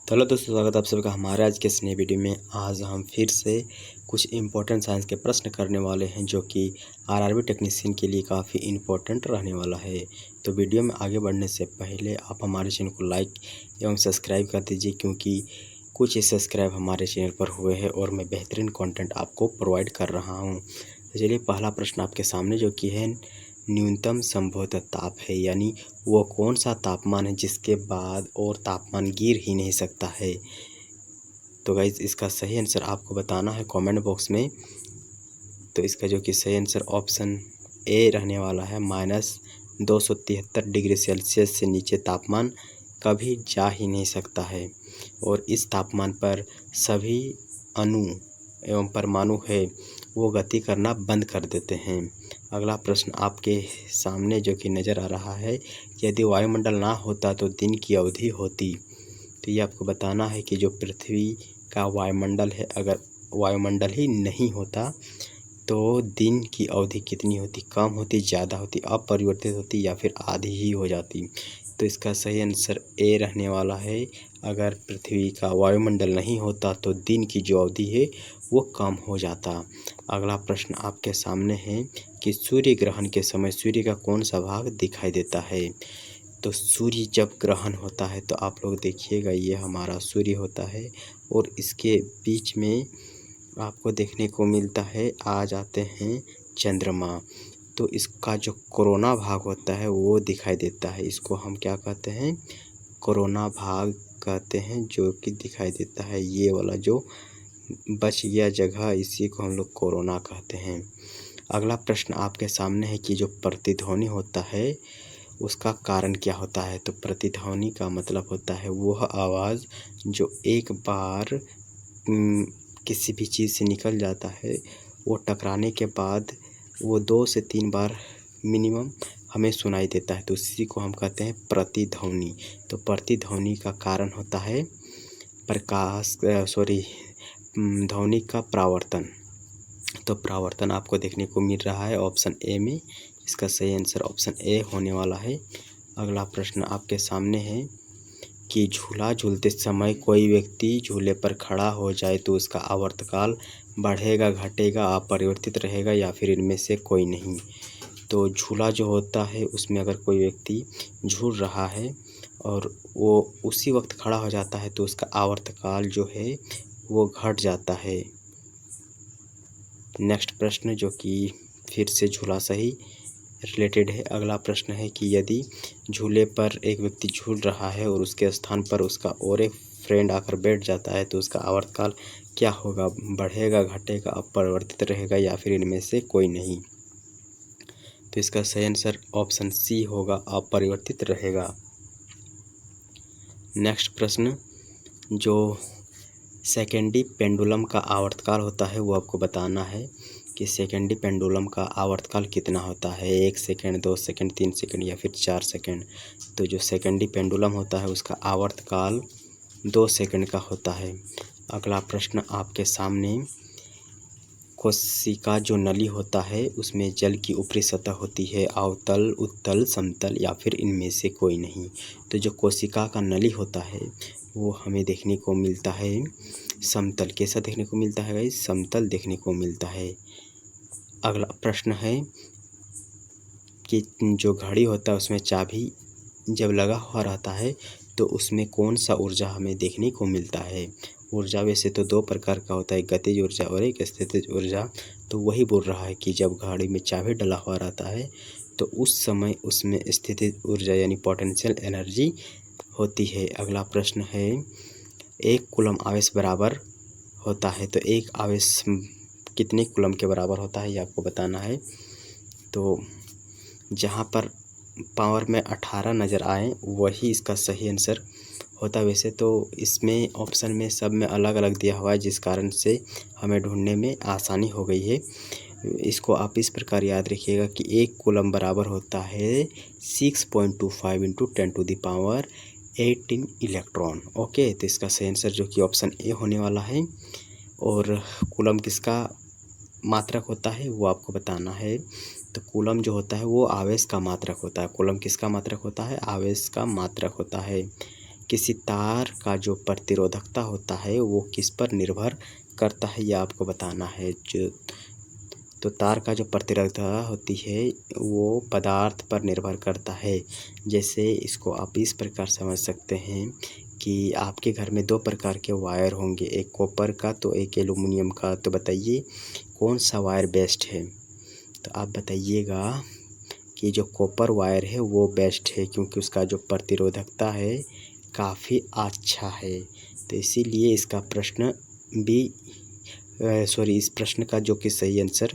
तो हेलो दोस्तों, स्वागत है आप सभी का हमारे आज के इस नए वीडियो में। आज हम फिर से कुछ इम्पोर्टेंट साइंस के प्रश्न करने वाले हैं जो कि आरआरबी टेक्नीशियन के लिए काफ़ी इम्पोर्टेंट रहने वाला है। तो वीडियो में आगे बढ़ने से पहले आप हमारे चैनल को लाइक एवं सब्सक्राइब कर दीजिए, क्योंकि कुछ सब्सक्राइब हमारे चैनल पर हुए हैं और मैं बेहतरीन कंटेंट आपको प्रोवाइड कर रहा हूँ। तो चलिए, पहला प्रश्न आपके सामने जो कि है, न्यूनतम संभवतः ताप है, यानी वो कौन सा तापमान है जिसके बाद और तापमान गिर ही नहीं सकता है। तो गाइज, इसका सही आंसर आपको बताना है कमेंट बॉक्स में। तो इसका जो कि सही आंसर ऑप्शन ए रहने वाला है। -273 डिग्री सेल्सियस से नीचे तापमान कभी जा ही नहीं सकता है, और इस तापमान पर सभी अणु एवं परमाणु है वो गति करना बंद कर देते हैं। अगला प्रश्न आपके सामने जो कि नज़र आ रहा है, यदि वायुमंडल ना होता तो दिन की अवधि होती। तो ये आपको बताना है कि जो पृथ्वी का वायुमंडल है, अगर वायुमंडल ही नहीं होता तो दिन की अवधि कितनी होती, कम होती, ज़्यादा होती, अपरिवर्तित होती या फिर आधी ही हो जाती। तो इसका सही आंसर ए रहने वाला है। अगर पृथ्वी का वायुमंडल नहीं होता तो दिन की जो अवधि है वो कम हो जाता। अगला प्रश्न आपके सामने है कि सूर्य ग्रहण के समय सूर्य का कौन सा भाग दिखाई देता है। तो सूर्य जब ग्रहण होता है तो आप लोग देखिएगा, ये हमारा सूर्य होता है और इसके बीच में आपको देखने को मिलता है, आ जाते हैं चंद्रमा। तो इसका जो कोरोना भाग होता है वो दिखाई देता है। इसको हम क्या कहते हैं, कोरोना भाग कहते हैं, जो कि दिखाई देता है। ये वाला जो बच गया जगह, इसी को हम लोग कोरोना कहते हैं। अगला प्रश्न आपके सामने है कि जो प्रतिध्वनि होता है उसका कारण क्या होता है। तो प्रतिध्वनि का मतलब होता है वह आवाज़ जो एक बार किसी भी चीज़ से निकल जाता है, वो टकराने के बाद वो 2 से 3 बार मिनिमम हमें सुनाई देता है, तो इसी को हम कहते हैं प्रतिध्वनि। तो प्रतिध्वनि का कारण होता है ध्वनि का परावर्तन। तो परावर्तन आपको देखने को मिल रहा है ऑप्शन ए में। इसका सही आंसर ऑप्शन ए होने वाला है। अगला प्रश्न आपके सामने है कि झूला झूलते समय कोई व्यक्ति झूले पर खड़ा हो जाए तो उसका आवर्तकाल बढ़ेगा, घटेगा, अपरिवर्तित रहेगा या फिर इनमें से कोई नहीं। तो झूला जो होता है उसमें अगर कोई व्यक्ति झूल रहा है और वो उसी वक्त खड़ा हो जाता है तो उसका आवर्तकाल जो है वो घट जाता है। नेक्स्ट प्रश्न जो कि फिर से झूला से ही रिलेटेड है। अगला प्रश्न है कि यदि झूले पर एक व्यक्ति झूल रहा है और उसके स्थान पर उसका और एक फ्रेंड आकर बैठ जाता है तो उसका आवर्तकाल क्या होगा, बढ़ेगा, घटेगा, अपरिवर्तित रहेगा या फिर इनमें से कोई नहीं। तो इसका सही आंसर ऑप्शन सी होगा, अपरिवर्तित रहेगा। नेक्स्ट प्रश्न, जो सेकेंडी पेंडुलम का आवर्तकाल होता है वो आपको बताना है कि सेकेंडी पेंडुलम का आवर्तकाल कितना होता है, 1 सेकेंड, 2 सेकेंड, 3 सेकेंड या फिर 4 सेकेंड। तो जो सेकेंडी पेंडुलम होता है उसका आवर्तकाल 2 सेकेंड का होता है। अगला प्रश्न आपके सामने, कोशिका जो नली होता है उसमें जल की ऊपरी सतह होती है, अवतल, उत्तल, समतल या फिर इनमें से कोई नहीं। तो जो कोशिका का नली होता है वो हमें देखने को मिलता है समतल। कैसा देखने को मिलता है गाइस, समतल देखने को मिलता है। अगला प्रश्न है कि जो घड़ी होता है उसमें चाबी जब लगा हुआ रहता है तो उसमें कौन सा ऊर्जा हमें देखने को मिलता है। ऊर्जा वैसे तो 2 प्रकार का होता है, गतिज ऊर्जा और एक स्थितिज ऊर्जा। तो वही बोल रहा है कि जब घड़ी में चाबी डला हुआ रहता है तो उस समय उसमें स्थितिज ऊर्जा यानी पोटेंशियल एनर्जी होती है। अगला प्रश्न है, 1 कूलम आवेश बराबर होता है, तो एक आवेश कितने कूलम के बराबर होता है ये आपको बताना है। तो जहाँ पर पावर में 18 नज़र आए वही इसका सही आंसर होता। वैसे तो इसमें ऑप्शन में सब में अलग अलग दिया हुआ है, जिस कारण से हमें ढूंढने में आसानी हो गई है। इसको आप इस प्रकार याद रखिएगा कि 1 कूलम बराबर होता है 6.25 × 10⁻18 इलेक्ट्रॉन। ओके, तो इसका सही आंसर जो कि ऑप्शन ए होने वाला है। और कूलम किसका मात्रक होता है वो आपको बताना है। तो कूलम जो होता है वो आवेश का मात्रक होता है। कूलम किसका मात्रक होता है, आवेश का मात्रक होता है। किसी तार का जो प्रतिरोधकता होता है वो किस पर निर्भर करता है, ये आपको बताना है। तो तार का जो प्रतिरोधकता होती है वो पदार्थ पर निर्भर करता है। जैसे इसको आप इस प्रकार समझ सकते हैं कि आपके घर में 2 प्रकार के वायर होंगे, एक कॉपर का तो एक एल्युमिनियम का। तो बताइए कौन सा वायर बेस्ट है? तो आप बताइएगा कि जो कॉपर वायर है वो बेस्ट है, क्योंकि उसका जो प्रतिरोधकता है काफ़ी अच्छा है। तो इसीलिए इसका प्रश्न बी इस प्रश्न का जो कि सही आंसर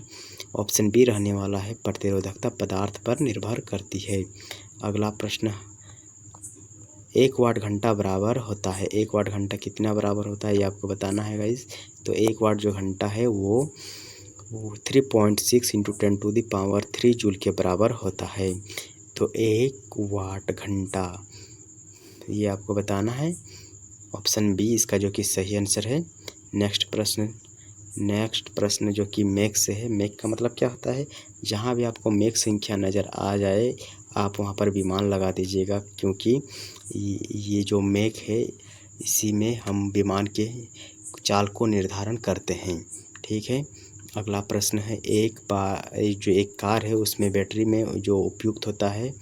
ऑप्शन बी रहने वाला है, प्रतिरोधकता पदार्थ पर निर्भर करती है। अगला प्रश्न, 1 वाट घंटा बराबर होता है। 1 वाट घंटा कितना बराबर होता है ये आपको बताना है गाइस। तो 1 वाट जो घंटा है वो 3.6 × 10⁻³ जूल के बराबर होता है। तो 1 वाट घंटा ये आपको बताना है, ऑप्शन बी इसका जो कि सही आंसर है। नेक्स्ट प्रश्न जो कि मैक से है। मैक का मतलब क्या होता है? जहाँ भी आपको मैक संख्या नज़र आ जाए आप वहाँ पर विमान लगा दीजिएगा, क्योंकि ये जो मैक है इसी में हम विमान के चाल को निर्धारण करते हैं। ठीक है। अगला प्रश्न है, एक कार है उसमें बैटरी में जो उपयुक्त होता है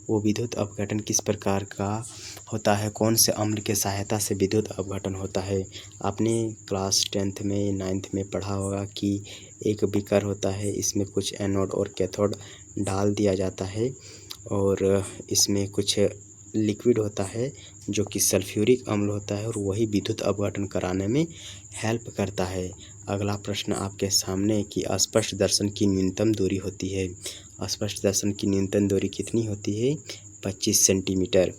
वो विद्युत अपघटन किस प्रकार का होता है? कौन से अम्ल के सहायता से विद्युत अपघटन होता है? आपने क्लास 10th में 9th में पढ़ा होगा कि एक बीकर होता है, इसमें कुछ एनोड और कैथोड डाल दिया जाता है और इसमें कुछ लिक्विड होता है जो कि सल्फ्यूरिक अम्ल होता है और वही विद्युत अपघटन कराने में हेल्प करता है। अगला प्रश्न आपके सामने कि अस्पष्ट दर्शन की न्यूनतम दूरी होती है। अस्पष्ट दर्शन की न्यूनतम दूरी कितनी होती है? 25 सेंटीमीटर।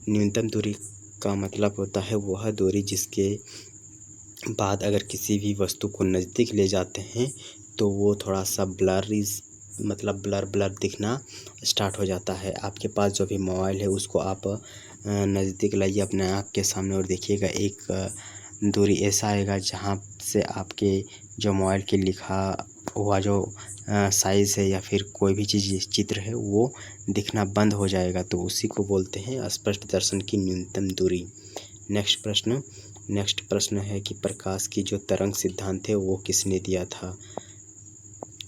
न्यूनतम दूरी का मतलब होता है वह दूरी जिसके बाद अगर किसी भी वस्तु को नज़दीक ले जाते हैं तो वो थोड़ा सा ब्लर दिखना स्टार्ट हो जाता है। आपके पास जो भी मोबाइल है उसको आप नज़दीक लाइए अपने आँख के सामने और देखिएगा, एक दूरी ऐसा आएगा जहाँ से आपके जो मोबाइल के लिखा हुआ जो साइज़ है या फिर कोई भी चीज़ चित्र है वो दिखना बंद हो जाएगा, तो उसी को बोलते हैं अस्पष्ट दर्शन की न्यूनतम दूरी। नेक्स्ट प्रश्न है कि प्रकाश की जो तरंग सिद्धांत है वो किसने दिया था?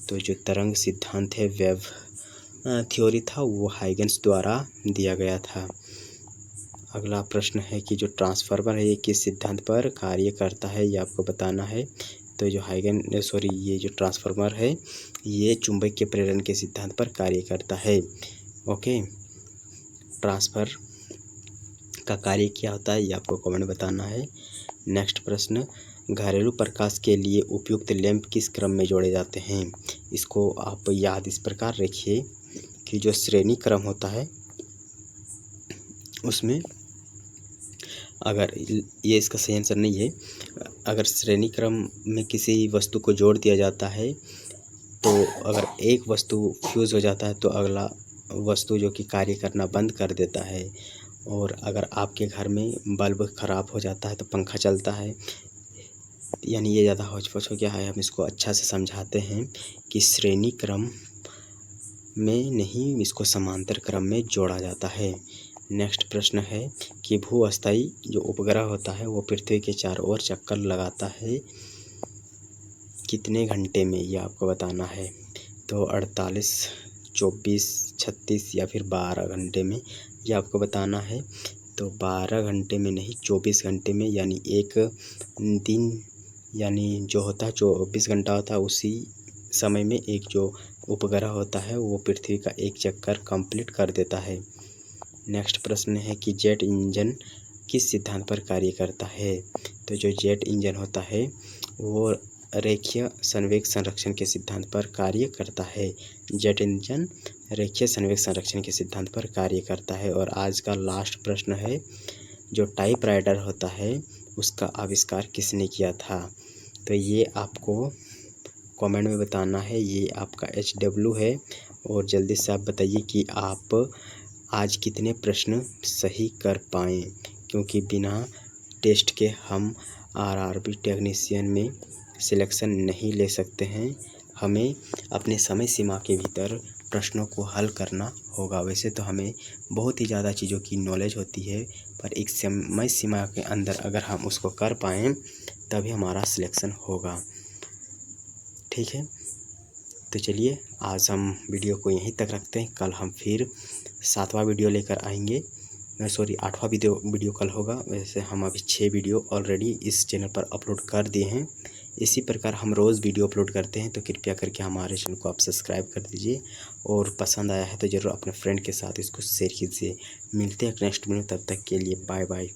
तो जो तरंग सिद्धांत है वेव थ्योरी था, वो हाइगन्स द्वारा दिया गया था। अगला प्रश्न है कि जो ट्रांसफार्मर है ये किस सिद्धांत पर कार्य करता है, ये आपको बताना है। तो जो ये जो ट्रांसफार्मर है ये चुंबकीय प्रेरण के सिद्धांत पर कार्य करता है। ओके, ट्रांसफर का कार्य क्या होता है ये आपको कमेंट में बताना है। नेक्स्ट प्रश्न, घरेलू प्रकाश के लिए उपयुक्त लैंप किस क्रम में जोड़े जाते हैं? इसको आप याद इस प्रकार रखिए कि जो श्रेणी क्रम होता है उसमें, अगर ये इसका सही आंसर नहीं है, अगर श्रेणी क्रम में किसी वस्तु को जोड़ दिया जाता है तो अगर एक वस्तु फ्यूज़ हो जाता है तो अगला वस्तु जो कि कार्य करना बंद कर देता है। और अगर आपके घर में बल्ब ख़राब हो जाता है तो पंखा चलता है, यानी ये ज़्यादा हौच-पौच हो गया है। हम इसको अच्छा से समझाते हैं कि श्रेणी क्रम में नहीं, इसको समांतर क्रम में जोड़ा जाता है। नेक्स्ट प्रश्न है कि भूअस्थायी जो उपग्रह होता है वो पृथ्वी के चारों ओर चक्कर लगाता है कितने घंटे में, ये आपको बताना है। तो 48, 24, 36 या फिर 12 घंटे में, ये आपको बताना है। तो 12 घंटे में नहीं, 24 घंटे में, यानी एक दिन, यानी जो होता है 24 घंटा होता है उसी समय में एक जो उपग्रह होता है वो पृथ्वी का एक चक्कर कंप्लीट कर देता है। नेक्स्ट प्रश्न है कि जेट इंजन किस सिद्धांत पर कार्य करता है? तो जो जेट इंजन होता है वो रेखीय संवेग संरक्षण के सिद्धांत पर कार्य करता है। जेट इंजन रेखीय संवेग संरक्षण के सिद्धांत पर कार्य करता है। और आज का लास्ट प्रश्न है, जो टाइपराइटर होता है उसका आविष्कार किसने किया था? तो ये आपको कमेंट में बताना है। ये आपका HW है और जल्दी से आप बताइए कि आप आज कितने प्रश्न सही कर पाएँ, क्योंकि बिना टेस्ट के हम RRB टेक्नीशियन में सिलेक्शन नहीं ले सकते हैं। हमें अपने समय सीमा के भीतर प्रश्नों को हल करना होगा। वैसे तो हमें बहुत ही ज़्यादा चीज़ों की नॉलेज होती है, पर एक समय सीमा के अंदर अगर हम उसको कर पाएँ तभी हमारा सिलेक्शन होगा। ठीक है, तो चलिए आज हम वीडियो को यहीं तक रखते हैं। कल हम फिर 7वां वीडियो लेकर आएंगे। सॉरी 8वां वीडियो कल होगा। वैसे हम अभी 6 वीडियो ऑलरेडी इस चैनल पर अपलोड कर दिए हैं। इसी प्रकार हम रोज़ वीडियो अपलोड करते हैं, तो कृपया करके हमारे चैनल को आप सब्सक्राइब कर दीजिए और पसंद आया है तो ज़रूर अपने फ्रेंड के साथ इसको शेयर कीजिए। मिलते हैं नेक्स्ट वीडियो, तब तक के लिए बाय बाय।